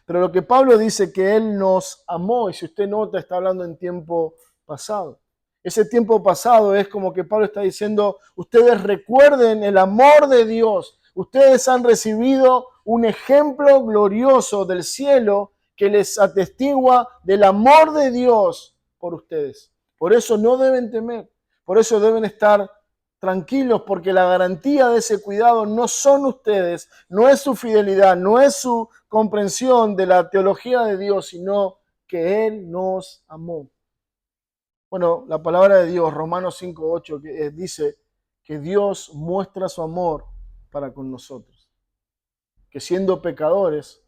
Pero lo que Pablo dice que Él nos amó, y si usted nota, está hablando en tiempo pasado. Ese tiempo pasado es como que Pablo está diciendo, ustedes recuerden el amor de Dios. Ustedes han recibido un ejemplo glorioso del cielo que les atestigua del amor de Dios por ustedes. Por eso no deben temer, por eso deben estar tranquilos, porque la garantía de ese cuidado no son ustedes, no es su fidelidad, no es su comprensión de la teología de Dios, sino que Él nos amó. Bueno, la palabra de Dios, Romanos 5:8, dice que Dios muestra su amor para con nosotros, que siendo pecadores,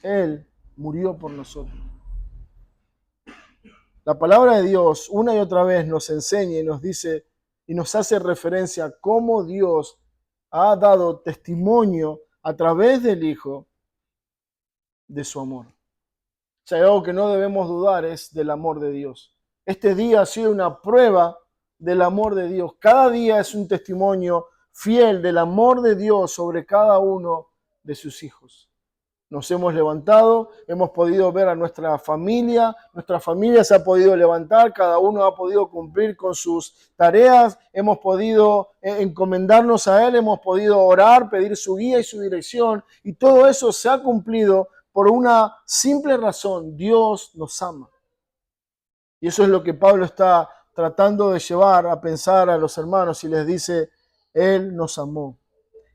Él murió por nosotros. La palabra de Dios una y otra vez nos enseña y nos dice y nos hace referencia a cómo Dios ha dado testimonio a través del Hijo de su amor. O sea, algo que no debemos dudar es del amor de Dios. Este día ha sido una prueba del amor de Dios. Cada día es un testimonio fiel del amor de Dios sobre cada uno de sus hijos. nos hemos levantado, hemos podido ver a nuestra familia se ha podido levantar, cada uno ha podido cumplir con sus tareas, hemos podido encomendarnos a Él, hemos podido orar, pedir su guía y su dirección, y todo eso se ha cumplido por una simple razón: Dios nos ama. Y eso es lo que Pablo está tratando de llevar a pensar a los hermanos y les dice: Él nos amó.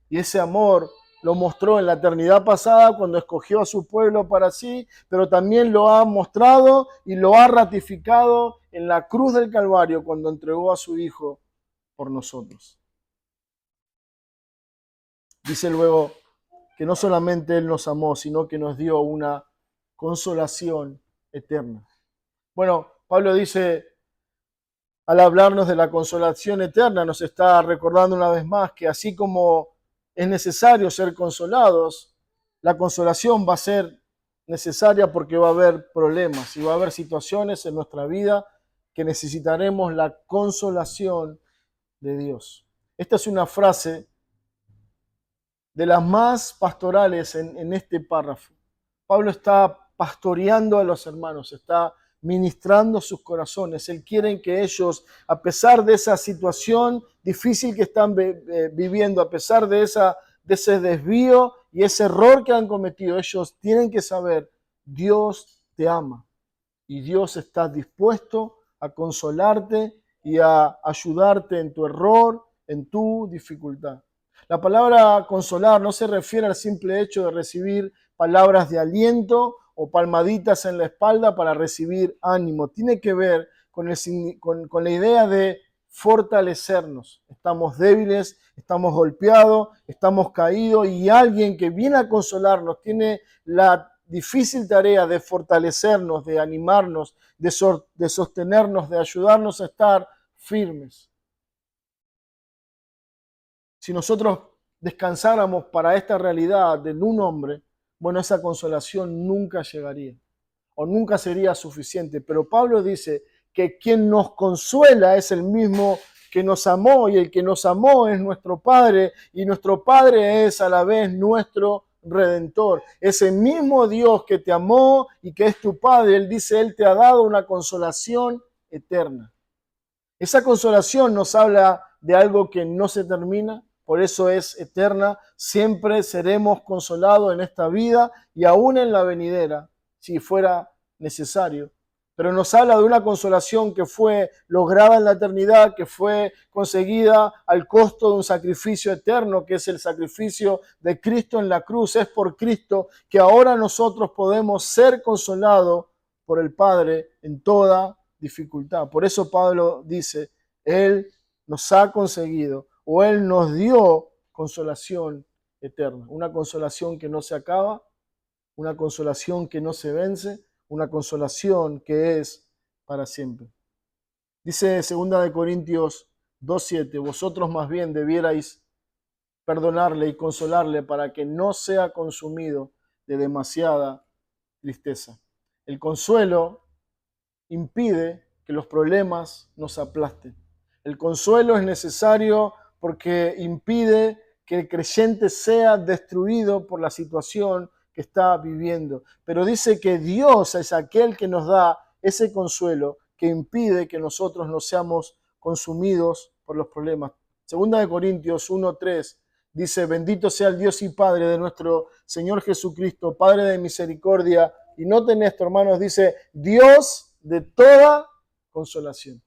Y ese amor lo mostró en la eternidad pasada cuando escogió a su pueblo para sí, pero también lo ha mostrado y lo ha ratificado en la cruz del Calvario cuando entregó a su Hijo por nosotros. Dice luego que no solamente Él nos amó, sino que nos dio una consolación eterna. Bueno, Pablo dice, al hablarnos de la consolación eterna, nos está recordando una vez más que así como es necesario ser consolados, la consolación va a ser necesaria porque va a haber problemas y va a haber situaciones en nuestra vida que necesitaremos la consolación de Dios. Esta es una frase de las más pastorales en este párrafo. Pablo está pastoreando a los hermanos, está ministrando sus corazones. Él quiere que ellos, a pesar de esa situación difícil que están viviendo, a pesar de ese desvío y ese error que han cometido, ellos tienen que saber: Dios te ama y Dios está dispuesto a consolarte y a ayudarte en tu error, en tu dificultad. La palabra consolar no se refiere al simple hecho de recibir palabras de aliento o palmaditas en la espalda para recibir ánimo. Tiene que ver con la idea de fortalecernos. Estamos débiles, estamos golpeados, estamos caídos, y alguien que viene a consolarnos tiene la difícil tarea de fortalecernos, de animarnos, de sostenernos, de ayudarnos a estar firmes. Si nosotros descansáramos para esta realidad en un hombre, bueno, esa consolación nunca llegaría o nunca sería suficiente. Pero Pablo dice que quien nos consuela es el mismo que nos amó, y el que nos amó es nuestro Padre, y nuestro Padre es a la vez nuestro Redentor. Ese mismo Dios que te amó y que es tu Padre, Él dice, Él te ha dado una consolación eterna. Esa consolación nos habla de algo que no se termina, por eso es eterna. Siempre seremos consolados en esta vida y aún en la venidera, si fuera necesario. Pero nos habla de una consolación que fue lograda en la eternidad, que fue conseguida al costo de un sacrificio eterno, que es el sacrificio de Cristo en la cruz. Es por Cristo que ahora nosotros podemos ser consolados por el Padre en toda dificultad. Por eso Pablo dice, Él nos ha conseguido, o Él nos dio consolación eterna, una consolación que no se acaba, una consolación que no se vence, una consolación que es para siempre. Dice 2 Corintios 2:7, vosotros más bien debierais perdonarle y consolarle para que no sea consumido de demasiada tristeza. El consuelo impide que los problemas nos aplasten. El consuelo es necesario porque impide que el creyente sea destruido por la situación que está viviendo. Pero dice que Dios es aquel que nos da ese consuelo que impide que nosotros no seamos consumidos por los problemas. 2 Corintios 1:3 dice, bendito sea el Dios y Padre de nuestro Señor Jesucristo, Padre de misericordia. Y noten esto, hermanos, dice, Dios de toda consolación.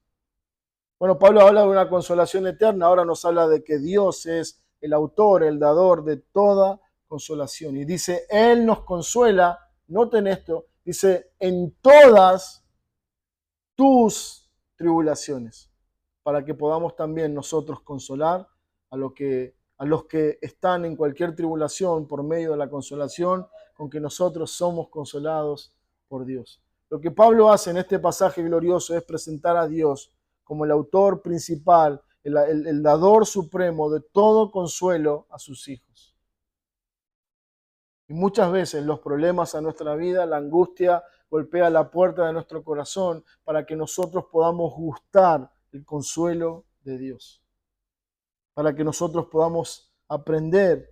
Bueno, Pablo habla de una consolación eterna, ahora nos habla de que Dios es el autor, el dador de toda consolación. Y dice, Él nos consuela, noten esto, dice, en todas tus tribulaciones, para que podamos también nosotros consolar a los que están en cualquier tribulación por medio de la consolación con que nosotros somos consolados por Dios. Lo que Pablo hace en este pasaje glorioso es presentar a Dios como el autor principal, el dador supremo de todo consuelo a sus hijos. Y muchas veces los problemas a nuestra vida, la angustia, golpea la puerta de nuestro corazón para que nosotros podamos gustar el consuelo de Dios. Para que nosotros podamos aprender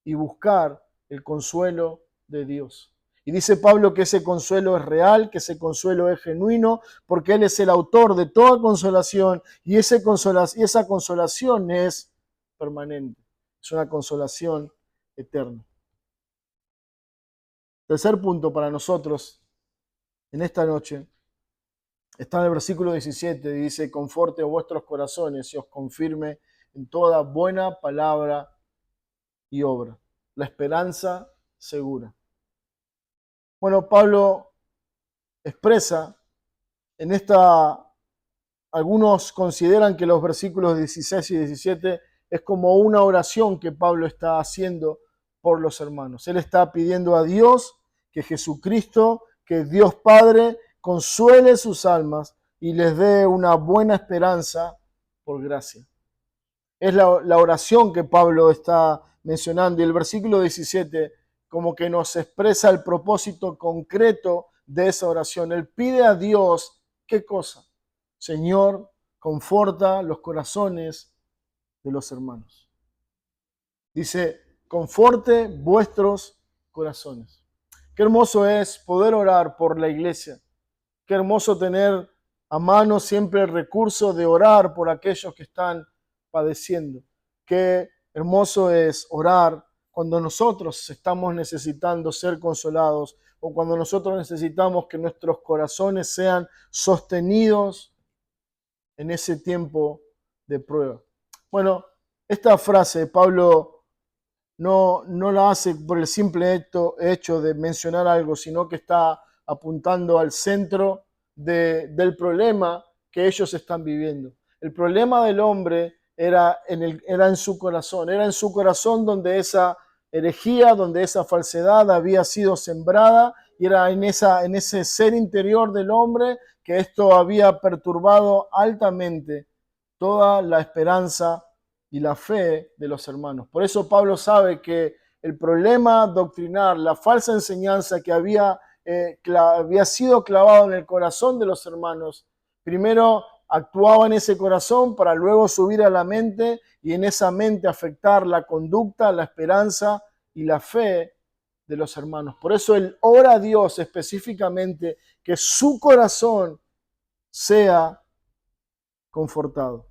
y buscar el consuelo de Dios. Y dice Pablo que ese consuelo es real, que ese consuelo es genuino, porque Él es el autor de toda consolación y esa consolación es permanente, es una consolación eterna. Tercer punto para nosotros en esta noche está en el versículo 17, dice: conforte vuestros corazones y os confirme en toda buena palabra y obra. La esperanza segura. Bueno, Pablo expresa en esta, algunos consideran que los versículos 16 y 17 es como una oración que Pablo está haciendo por los hermanos. Él está pidiendo a Dios que Jesucristo, que Dios Padre, consuele sus almas y les dé una buena esperanza por gracia. Es la oración que Pablo está mencionando, y el versículo 17 como que nos expresa el propósito concreto de esa oración. Él pide a Dios, ¿qué cosa? Señor, conforta los corazones de los hermanos. Dice, conforte vuestros corazones. Qué hermoso es poder orar por la iglesia. Qué hermoso tener a mano siempre el recurso de orar por aquellos que están padeciendo. Qué hermoso es orar cuando nosotros estamos necesitando ser consolados o cuando nosotros necesitamos que nuestros corazones sean sostenidos en ese tiempo de prueba. Bueno, esta frase Pablo no la hace por el simple hecho de mencionar algo, sino que está apuntando al centro del problema que ellos están viviendo. El problema del hombre era en su corazón donde esa herejía, donde esa falsedad había sido sembrada, y era en ese ser interior del hombre que esto había perturbado altamente toda la esperanza y la fe de los hermanos. Por eso Pablo sabe que el problema doctrinal, la falsa enseñanza que había sido clavado en el corazón de los hermanos, primero actuaba en ese corazón para luego subir a la mente y en esa mente afectar la conducta, la esperanza y la fe de los hermanos. Por eso él ora a Dios específicamente que su corazón sea confortado,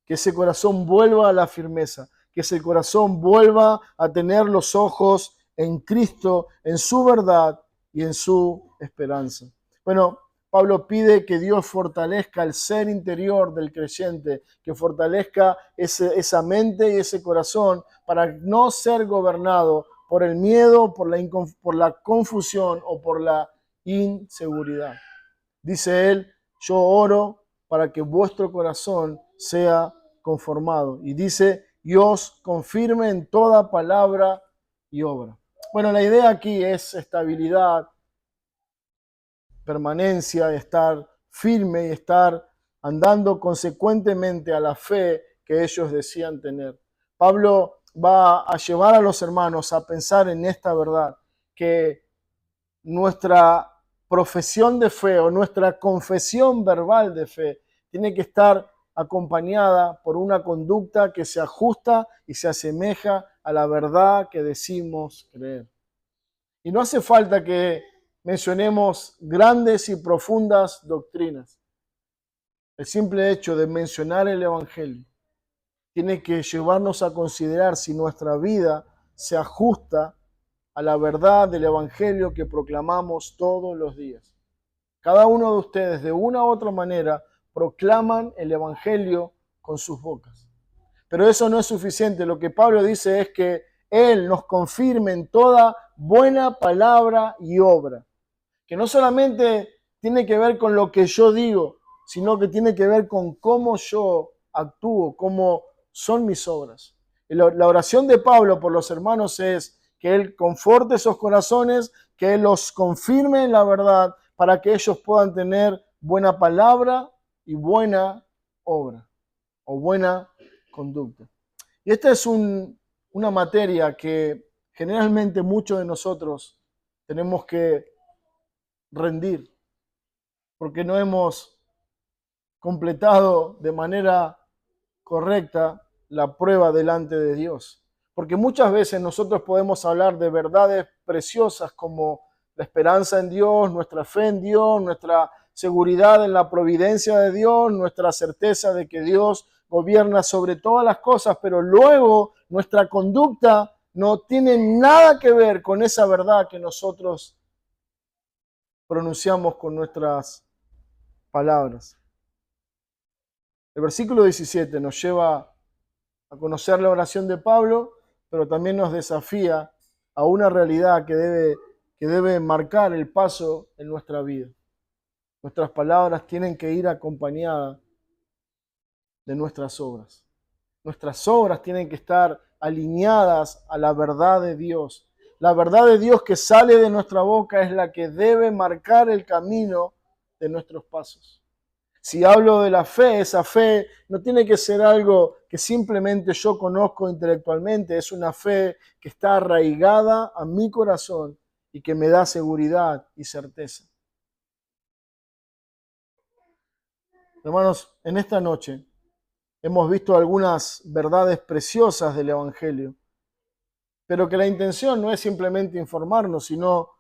que ese corazón vuelva a la firmeza, que ese corazón vuelva a tener los ojos en Cristo, en su verdad y en su esperanza. Bueno, Pablo pide que Dios fortalezca el ser interior del creyente, que fortalezca esa mente y ese corazón para no ser gobernado por el miedo, por la confusión o por la inseguridad. Dice él, yo oro para que vuestro corazón sea conformado. Y dice, y os confirme en toda palabra y obra. Bueno, la idea aquí es estabilidad, permanencia, estar firme y estar andando consecuentemente a la fe que ellos decían tener. Pablo va a llevar a los hermanos a pensar en esta verdad, que nuestra profesión de fe o nuestra confesión verbal de fe tiene que estar acompañada por una conducta que se ajusta y se asemeja a la verdad que decimos creer. Y no hace falta que mencionemos grandes y profundas doctrinas. El simple hecho de mencionar el Evangelio tiene que llevarnos a considerar si nuestra vida se ajusta a la verdad del Evangelio que proclamamos todos los días. Cada uno de ustedes, de una u otra manera, proclaman el Evangelio con sus bocas. Pero eso no es suficiente. Lo que Pablo dice es que Él nos confirme en toda buena palabra y obra. Que no solamente tiene que ver con lo que yo digo, sino que tiene que ver con cómo yo actúo, cómo son mis obras. Y la oración de Pablo por los hermanos es que Él conforte esos corazones, que Él los confirme en la verdad para que ellos puedan tener buena palabra y buena obra o buena conducta. Y esta es una materia que generalmente muchos de nosotros tenemos que rendir porque no hemos completado de manera correcta la prueba delante de Dios. Porque muchas veces nosotros podemos hablar de verdades preciosas como la esperanza en Dios, nuestra fe en Dios, nuestra seguridad en la providencia de Dios, nuestra certeza de que Dios gobierna sobre todas las cosas, pero luego nuestra conducta no tiene nada que ver con esa verdad que nosotros pronunciamos con nuestras palabras. El versículo 17 nos lleva a conocer la oración de Pablo, pero también nos desafía a una realidad que debe marcar el paso en nuestra vida. Nuestras palabras tienen que ir acompañadas de nuestras obras. Nuestras obras tienen que estar alineadas a la verdad de Dios. La verdad de Dios que sale de nuestra boca es la que debe marcar el camino de nuestros pasos. Si hablo de la fe, esa fe no tiene que ser algo que simplemente yo conozco intelectualmente, es una fe que está arraigada a mi corazón y que me da seguridad y certeza. Hermanos, en esta noche hemos visto algunas verdades preciosas del Evangelio, pero que la intención no es simplemente informarnos, sino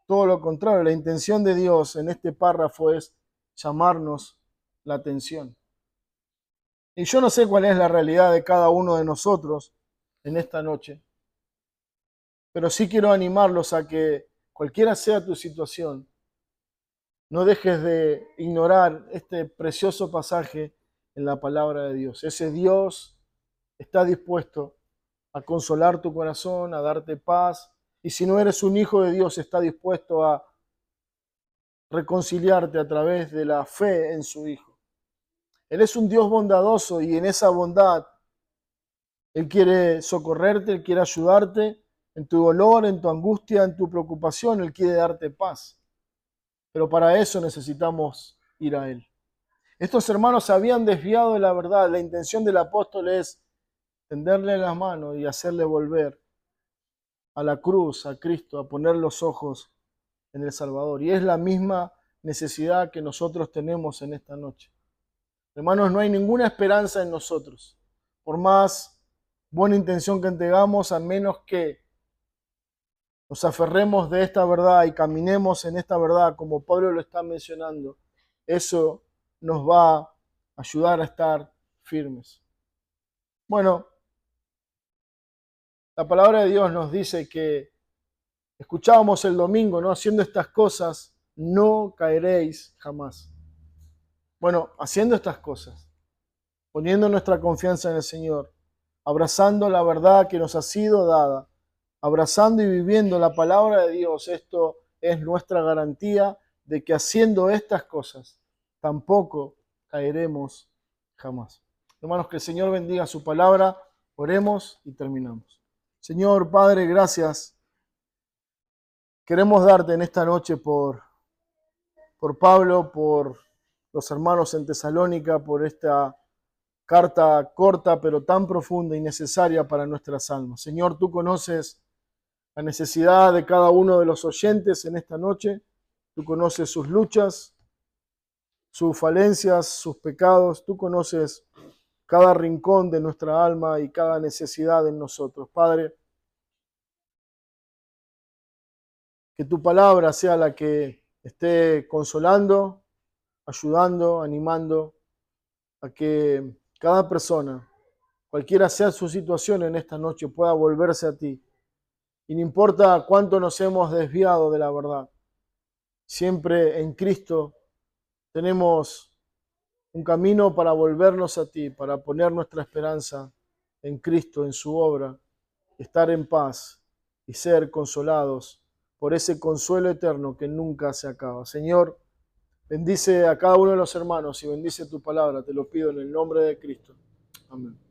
todo lo contrario. La intención de Dios en este párrafo es llamarnos la atención. Y yo no sé cuál es la realidad de cada uno de nosotros en esta noche, pero sí quiero animarlos a que cualquiera sea tu situación, no dejes de ignorar este precioso pasaje en la palabra de Dios. Ese Dios está dispuesto a consolar tu corazón, a darte paz, y si no eres un hijo de Dios, está dispuesto a reconciliarte a través de la fe en su Hijo. Él es un Dios bondadoso y en esa bondad Él quiere socorrerte, Él quiere ayudarte en tu dolor, en tu angustia, en tu preocupación. Él quiere darte paz. Pero para eso necesitamos ir a Él. Estos hermanos se habían desviado de la verdad. La intención del apóstol es tenderle las manos y hacerle volver a la cruz, a Cristo, a poner los ojos en el Salvador. Y es la misma necesidad que nosotros tenemos en esta noche. Hermanos, no hay ninguna esperanza en nosotros. Por más buena intención que tengamos, a menos que nos aferremos de esta verdad y caminemos en esta verdad, como Pablo lo está mencionando, eso nos va a ayudar a estar firmes. Bueno, la palabra de Dios nos dice que escuchábamos el domingo, ¿no? Haciendo estas cosas, no caeréis jamás. Bueno, haciendo estas cosas, poniendo nuestra confianza en el Señor, abrazando la verdad que nos ha sido dada, abrazando y viviendo la palabra de Dios, esto es nuestra garantía de que haciendo estas cosas tampoco caeremos jamás. Hermanos, que el Señor bendiga su palabra. Oremos y terminamos. Señor Padre, gracias. Queremos darte en esta noche por Pablo, por los hermanos en Tesalónica, por esta carta corta pero tan profunda y necesaria para nuestras almas. Señor, tú conoces la necesidad de cada uno de los oyentes en esta noche. Tú conoces sus luchas, sus falencias, sus pecados. Tú conoces cada rincón de nuestra alma y cada necesidad en nosotros. Padre, que tu palabra sea la que esté consolando, ayudando, animando a que cada persona, cualquiera sea su situación en esta noche, pueda volverse a ti. Y no importa cuánto nos hemos desviado de la verdad, siempre en Cristo tenemos un camino para volvernos a ti, para poner nuestra esperanza en Cristo, en su obra, estar en paz y ser consolados por ese consuelo eterno que nunca se acaba. Señor, bendice a cada uno de los hermanos y bendice tu palabra, te lo pido en el nombre de Cristo. Amén.